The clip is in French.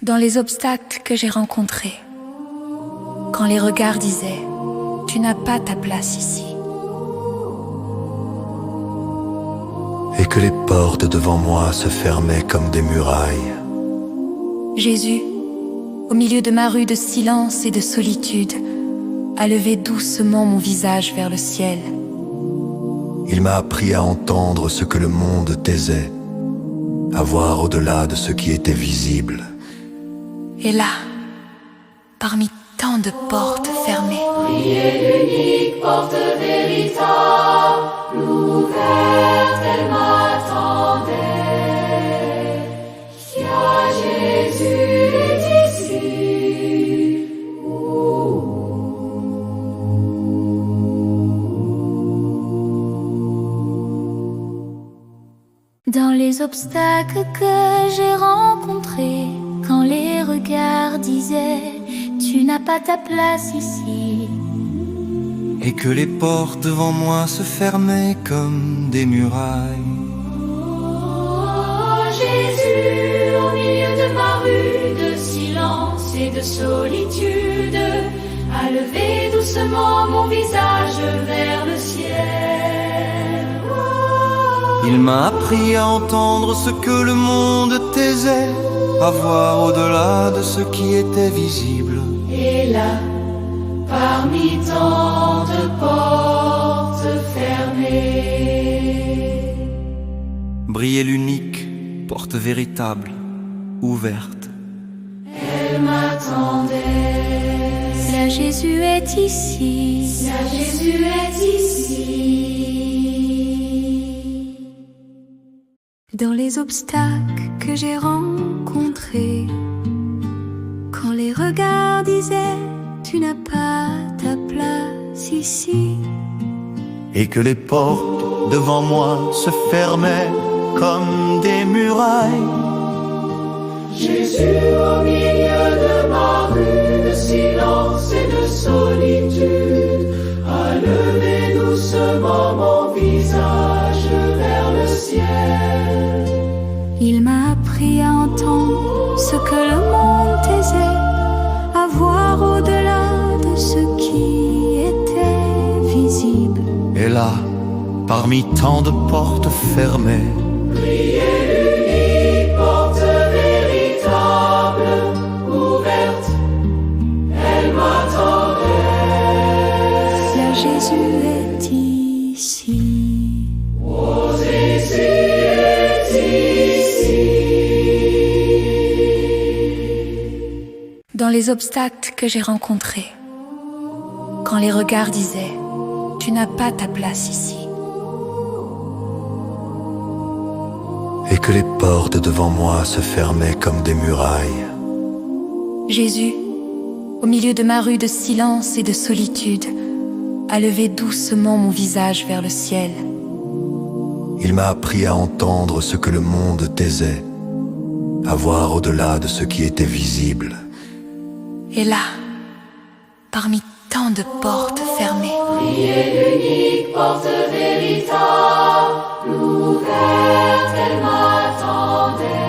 Dans les obstacles que j'ai rencontrés, quand les regards disaient « Tu n'as pas ta place ici », et que les portes devant moi se fermaient comme des murailles. Jésus, au milieu de ma rue de silence et de solitude, a levé doucement mon visage vers le ciel. Il m'a appris à entendre ce que le monde taisait, à voir au-delà de ce qui était visible. Et là, parmi tant de portes fermées, Priez l'unique porte véritable, ouverte, elle m'attendait. Car Jésus est ici. dans les obstacles que j'ai rencontrés, quand les regards disaient « Tu n'as pas ta place ici », et que les portes devant moi se fermaient comme des murailles. Oh, Jésus, au milieu de ma rue de silence et de solitude, a levé doucement mon visage vers le ciel. Il m'a appris à entendre ce que le monde taisait, à voir au-delà de ce qui était visible. Et là, parmi tant de portes fermées, Brillait l'unique porte véritable, ouverte. elle m'attendait. là Jésus est ici. Là Jésus est ici. Dans les obstacles que j'ai rencontrés, quand les regards disaient « Tu n'as pas ta place ici », Et que les portes devant moi se fermaient comme des murailles. Jésus, au milieu de ma rue de silence et de solitude, a levé doucement mon visage vers le ciel. il m'a appris à entendre ce que le monde taisait, à voir au-delà de ce qui était visible. Et là, parmi tant de portes fermées, Priez l'unique porte véritable, ouverte, elle m'attendait. Là Jésus est ici. Oh, Jésus est ici. Dans les obstacles que j'ai rencontrés, quand les regards disaient « Tu n'as pas ta place ici », et que les portes devant moi se fermaient comme des murailles. Jésus, au milieu de ma rue de silence et de solitude, a levé doucement mon visage vers le ciel. Il m'a appris à entendre ce que le monde taisait, à voir au-delà de ce qui était visible. Et là, parmi tant de portes fermées, Priez l'unique porte véritable, ouverte, elle m'attendait.